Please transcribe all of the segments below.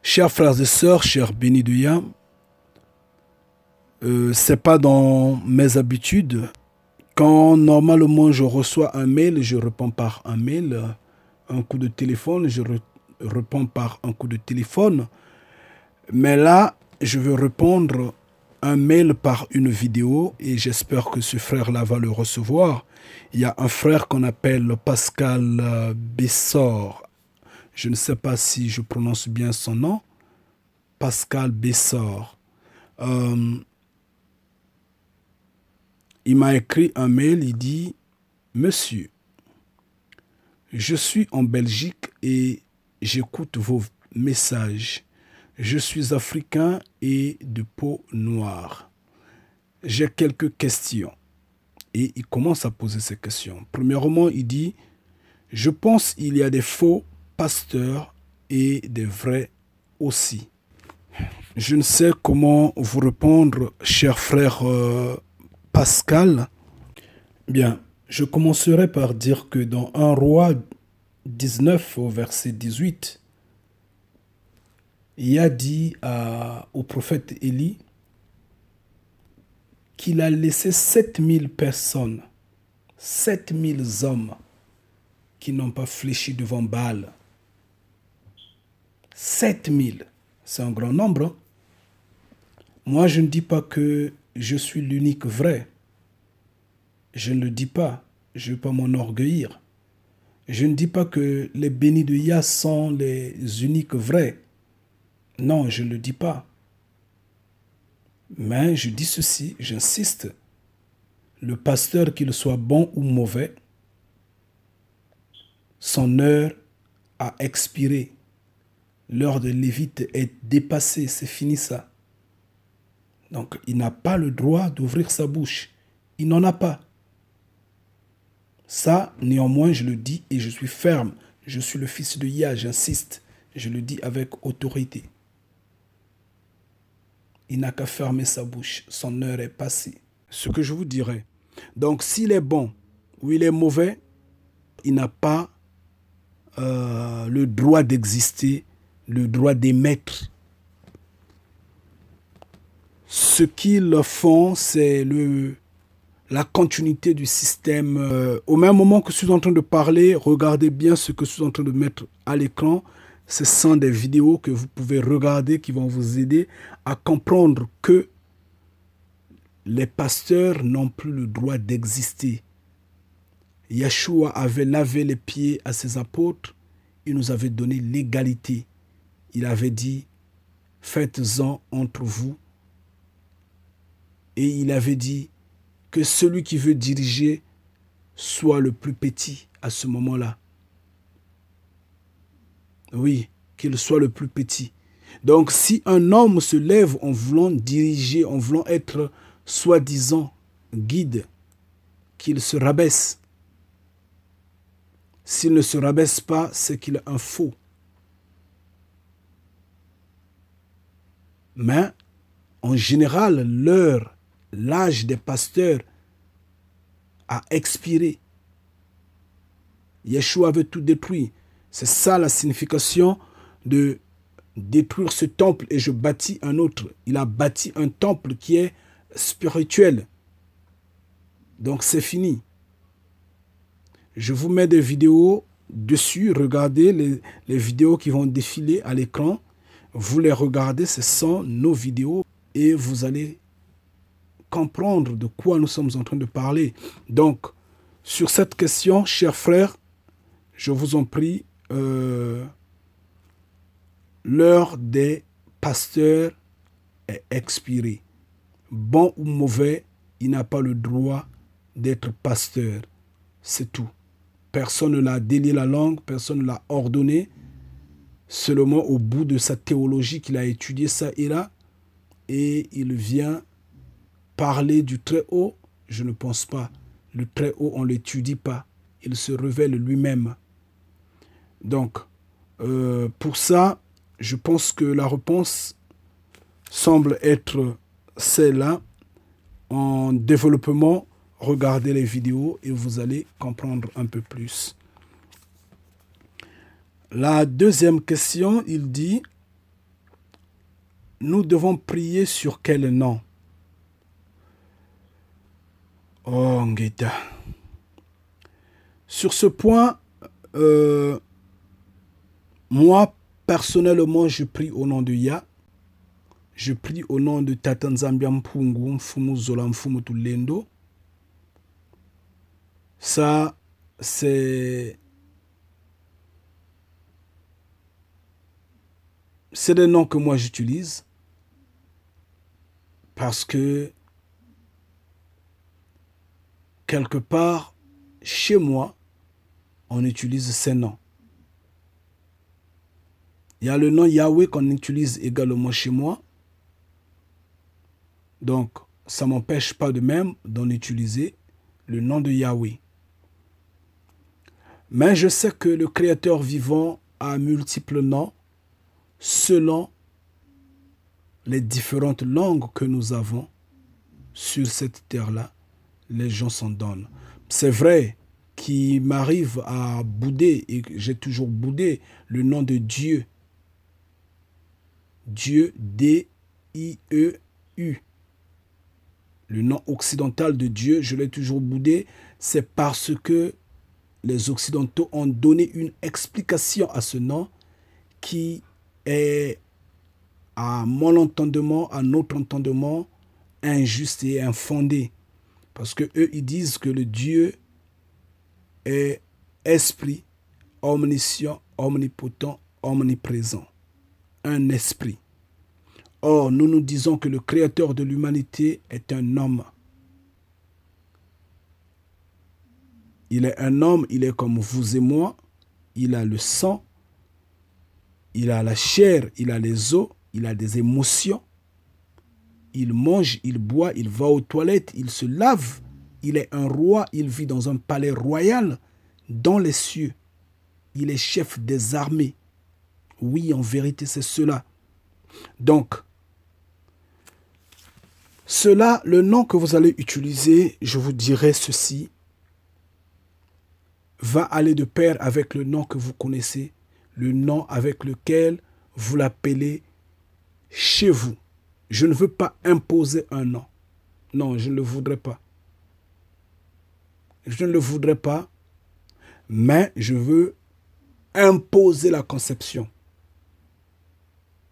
Chers frères et sœurs, chers bénis de Yah, c'est pas dans mes habitudes. Quand normalement je reçois un mail, je réponds par un mail, un coup de téléphone, réponds par un coup de téléphone. Mais là, je veux répondre un mail par une vidéo et j'espère que ce frère-là va le recevoir. Il y a un frère qu'on appelle Pascal Bessor. Je ne sais pas si je prononce bien son nom. Pascal Bessor. Il m'a écrit un mail, il dit « Monsieur, je suis en Belgique et j'écoute vos messages. Je suis africain et de peau noire. J'ai quelques questions. » Et il commence à poser ces questions. Premièrement, il dit « Je pense qu'il y a des faux pasteurs et des vrais aussi. » Je ne sais comment vous répondre, cher frère Pascal. Bien, je commencerai par dire que dans 1 Roi 19 au verset 18, il a dit au prophète Élie qu'il a laissé 7000 personnes, 7000 hommes qui n'ont pas fléchi devant Baal. 7000, c'est un grand nombre. Hein? Moi, je ne dis pas que je suis l'unique vrai. Je ne le dis pas. Je ne veux pas m'enorgueillir. Je ne dis pas que les bénis de Yah sont les uniques vrais. Non, je ne le dis pas. Mais je dis ceci, j'insiste. Le pasteur, qu'il soit bon ou mauvais, son heure a expiré. L'heure de Lévite est dépassée, c'est fini ça. Donc, il n'a pas le droit d'ouvrir sa bouche. Il n'en a pas. Ça, néanmoins, je le dis et je suis ferme. Je suis le fils de Yah, j'insiste. Je le dis avec autorité. Il n'a qu'à fermer sa bouche. Son heure est passée. Ce que je vous dirais. Donc, s'il est bon ou il est mauvais, il n'a pas le droit d'exister, le droit d'émettre. Ce qu'ils font, c'est la continuité du système. Au même moment que je suis en train de parler, regardez bien ce que je suis en train de mettre à l'écran. Ce sont des vidéos que vous pouvez regarder qui vont vous aider à comprendre que les pasteurs n'ont plus le droit d'exister. Yeshua avait lavé les pieds à ses apôtres. Il nous avait donné l'égalité. Il avait dit, faites-en entre vous. Et il avait dit que celui qui veut diriger soit le plus petit à ce moment-là. Oui, qu'il soit le plus petit. Donc, si un homme se lève en voulant diriger, en voulant être soi-disant guide, qu'il se rabaisse. S'il ne se rabaisse pas, c'est qu'il est un faux. Mais, en général, l'âge des pasteurs a expiré. Yeshua avait tout détruit. C'est ça la signification de détruire ce temple et je bâtis un autre. Il a bâti un temple qui est spirituel. Donc c'est fini. Je vous mets des vidéos dessus. Regardez les vidéos qui vont défiler à l'écran. Vous les regardez, ce sont nos vidéos et vous allez comprendre de quoi nous sommes en train de parler. Donc, sur cette question, chers frères, je vous en prie, l'heure des pasteurs est expirée. Bon ou mauvais, il n'a pas le droit d'être pasteur. C'est tout. Personne ne l'a délié la langue, personne ne l'a ordonné. Seulement au bout de sa théologie qu'il a étudié ça et là, et il vient parler du Très-Haut. Je ne pense pas. Le Très-Haut, on ne l'étudie pas. Il se révèle lui-même. Donc, pour ça, je pense que la réponse semble être celle-là. En développement, regardez les vidéos et vous allez comprendre un peu plus. La deuxième question, il dit nous devons prier sur quel nom? Oh, Ngeta. Sur ce point, moi, personnellement, je prie au nom de Yah. Je prie au nom de Tatanzambia Mpungu, Mfumu Zola, Mfumu Tulendo. Ça, c'est des noms que moi j'utilise parce que quelque part, chez moi, on utilise ces noms. Il y a le nom Yahweh qu'on utilise également chez moi. Donc, ça ne m'empêche pas de même d'en utiliser le nom de Yahweh. Mais je sais que le Créateur vivant a multiples noms selon les différentes langues que nous avons sur cette terre-là. Les gens s'en donnent. C'est vrai qu'il m'arrive à bouder, et j'ai toujours boudé le nom de Dieu. Dieu, D-I-E-U. Le nom occidental de Dieu, je l'ai toujours boudé. C'est parce que les Occidentaux ont donné une explication à ce nom qui est, à mon entendement, à notre entendement, injuste et infondé. Parce que eux, ils disent que le Dieu est esprit, omniscient, omnipotent, omniprésent. Un esprit. Or, nous nous disons que le créateur de l'humanité est un homme. Il est un homme, il est comme vous et moi. Il a le sang, il a la chair, il a les os, il a des émotions. Il mange, il boit, il va aux toilettes, il se lave. Il est un roi, il vit dans un palais royal dans les cieux. Il est chef des armées. Oui, en vérité, c'est cela. Donc, cela, le nom que vous allez utiliser, je vous dirai ceci, va aller de pair avec le nom que vous connaissez, le nom avec lequel vous l'appelez chez vous. Je ne veux pas imposer un nom. Non, je ne le voudrais pas. Je ne le voudrais pas, mais je veux imposer la conception.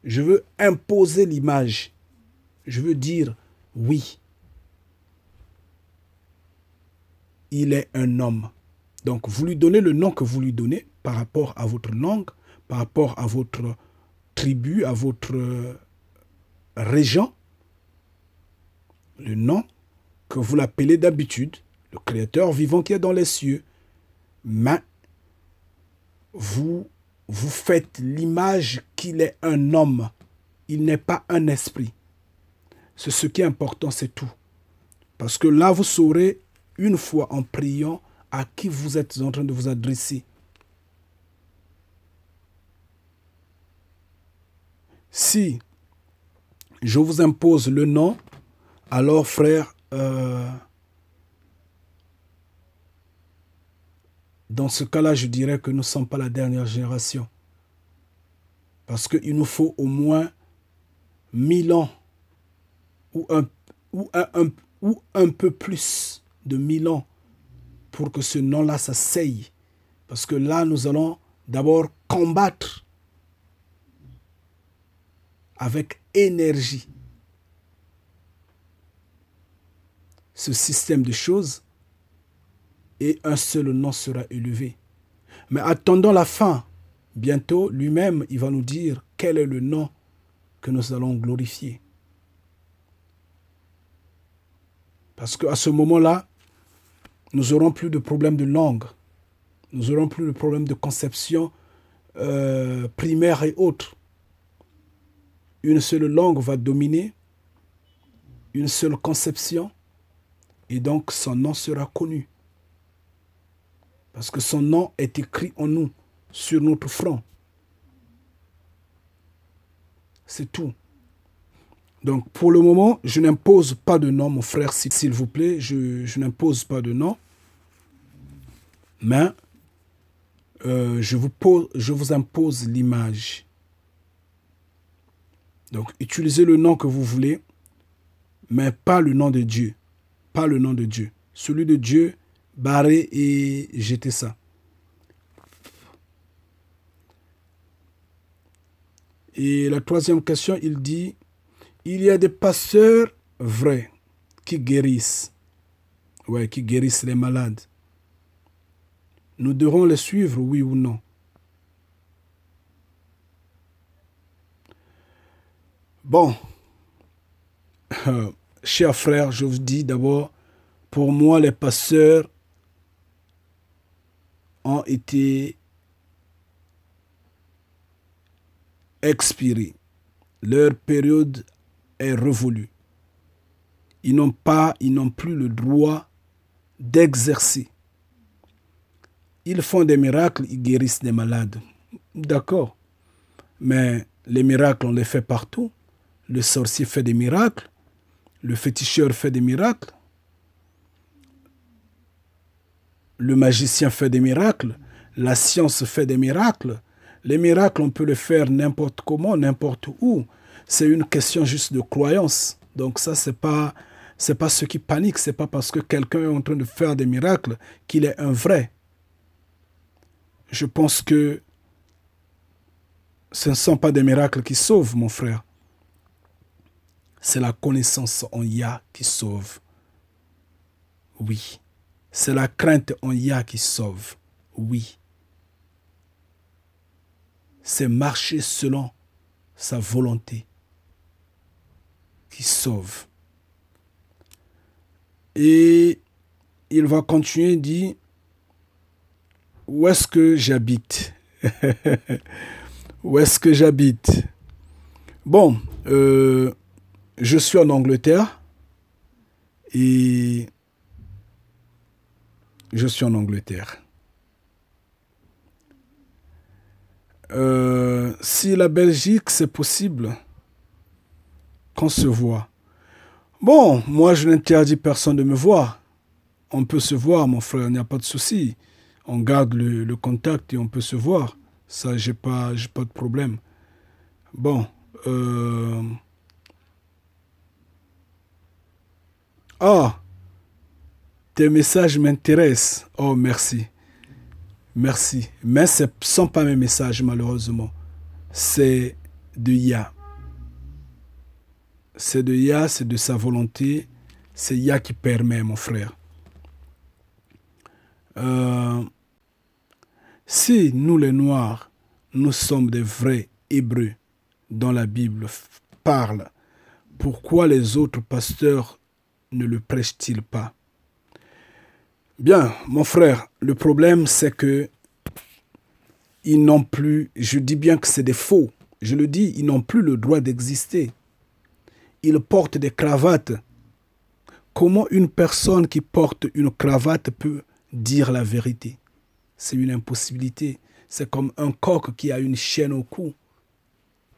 Je veux imposer l'image. Je veux dire, oui, il est un homme. Donc, vous lui donnez le nom que vous lui donnez par rapport à votre langue, par rapport à votre tribu, à votre région. Le nom que vous l'appelez d'habitude, le Créateur vivant qui est dans les cieux. Mais vous faites l'image qu'il est un homme. Il n'est pas un esprit. C'est ce qui est important, c'est tout. Parce que là, vous saurez, une fois en priant, à qui vous êtes en train de vous adresser. Si je vous impose le nom, alors frère, dans ce cas-là, je dirais que nous ne sommes pas la dernière génération. Parce qu'il nous faut au moins 1000 ans ou un peu plus de 1000 ans pour que ce nom-là s'asseye. Parce que là, nous allons d'abord combattre avec énergie ce système de choses et un seul nom sera élevé. Mais attendons la fin. Bientôt, lui-même, il va nous dire quel est le nom que nous allons glorifier. Parce qu'à ce moment-là, nous n'aurons plus de problème de langue. Nous n'aurons plus de problème de conception primaire et autres. Une seule langue va dominer, une seule conception, et donc son nom sera connu. Parce que son nom est écrit en nous, sur notre front. C'est tout. Donc pour le moment, je n'impose pas de nom, mon frère, s'il vous plaît, je n'impose pas de nom. Mais je vous impose l'image. Donc, utilisez le nom que vous voulez, mais pas le nom de Dieu. Pas le nom de Dieu. Celui de Dieu, barrez et jetez ça. Et la troisième question, il dit, il y a des pasteurs vrais qui guérissent. Ouais, qui guérissent les malades. Nous devrons les suivre, oui ou non? Bon, chers frères, je vous dis d'abord, pour moi, les pasteurs ont été expirés. Leur période est révolue. Ils n'ont plus le droit d'exercer. Ils font des miracles, ils guérissent des malades. D'accord. Mais les miracles, on les fait partout. Le sorcier fait des miracles. Le féticheur fait des miracles. Le magicien fait des miracles. La science fait des miracles. Les miracles, on peut les faire n'importe comment, n'importe où. C'est une question juste de croyance. Donc ça, c'est pas ceux qui paniquent. C'est pas parce que quelqu'un est en train de faire des miracles qu'il est un vrai. Je pense que ce ne sont pas des miracles qui sauvent, mon frère. C'est la connaissance en Yah qui sauve. Oui. C'est la crainte en Yah qui sauve. Oui. C'est marcher selon sa volonté qui sauve. Et il va continuer, il dit, où est-ce que j'habite? Où est-ce que j'habite? Bon, je suis en Angleterre et je suis en Angleterre. Si la Belgique, c'est possible qu'on se voit. Bon, moi, je n'interdis personne de me voir. On peut se voir, mon frère, il n'y a pas de souci. On garde le contact et on peut se voir. Ça, j'ai pas de problème. Bon. Ah, tes messages m'intéressent. Oh, merci. Merci. Mais ce ne sont pas mes messages, malheureusement. C'est de Yah. C'est de Yah, c'est de sa volonté. C'est Yah qui permet, mon frère. Si nous, les Noirs, nous sommes des vrais Hébreux dont la Bible parle, pourquoi les autres pasteurs ne le prêchent-ils pas? Bien, mon frère, le problème, c'est que ils n'ont plus, je dis bien que c'est des faux, je le dis, ils n'ont plus le droit d'exister. Ils portent des cravates. Comment une personne qui porte une cravate peut dire la vérité? C'est une impossibilité. C'est comme un coq qui a une chaîne au cou.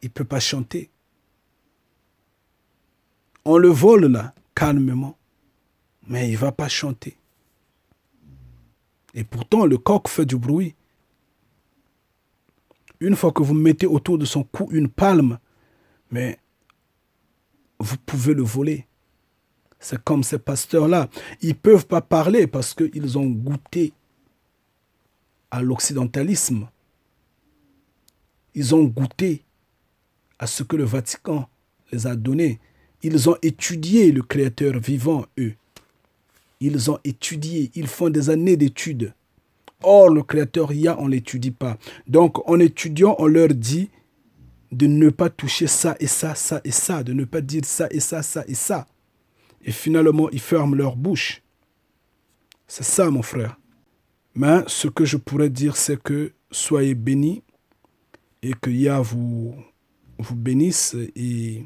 Il ne peut pas chanter. On le vole là, calmement, mais il ne va pas chanter. Et pourtant, le coq fait du bruit. Une fois que vous mettez autour de son cou une palme, mais vous pouvez le voler. C'est comme ces pasteurs-là. Ils ne peuvent pas parler parce qu'ils ont goûté à l'occidentalisme. Ils ont goûté à ce que le Vatican les a donné. Ils ont étudié le Créateur vivant, eux. Ils ont étudié, ils font des années d'études. Or, le Créateur Yah, on ne l'étudie pas. Donc, en étudiant, on leur dit de ne pas toucher ça et ça, ça et ça, de ne pas dire ça et ça, ça et ça. Et finalement, ils ferment leur bouche. C'est ça, mon frère. Mais ce que je pourrais dire, c'est que soyez bénis et que Yah vous bénisse. Et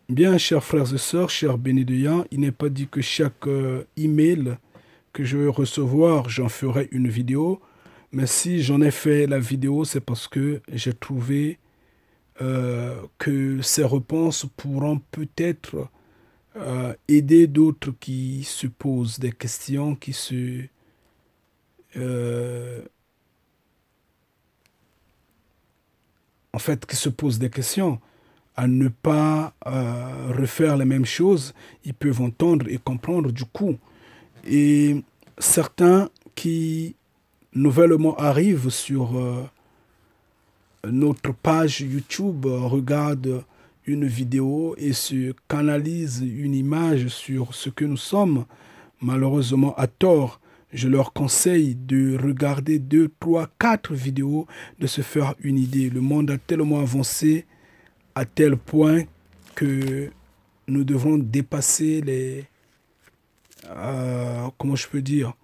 bien, chers frères et sœurs, chers bénis de Yah, il n'est pas dit que chaque email que je vais recevoir, j'en ferai une vidéo. Mais si j'en ai fait la vidéo, c'est parce que j'ai trouvé que ces réponses pourront peut-être aider d'autres qui se posent des questions, qui se posent des questions à ne pas refaire les mêmes choses, ils peuvent entendre et comprendre du coup. Et certains qui nouvellement arrivent sur notre page YouTube regardent une vidéo et se canalisent une image sur ce que nous sommes, malheureusement à tort. Je leur conseille de regarder 2, 3, 4 vidéos, de se faire une idée. Le monde a tellement avancé à tel point que nous devons dépasser les... comment je peux dire?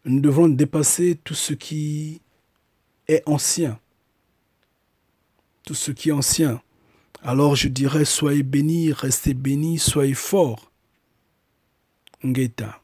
Nous devons dépasser tout ce qui est ancien. Tout ce qui est ancien. Alors je dirais, soyez bénis, restez bénis, soyez forts. Ngeta.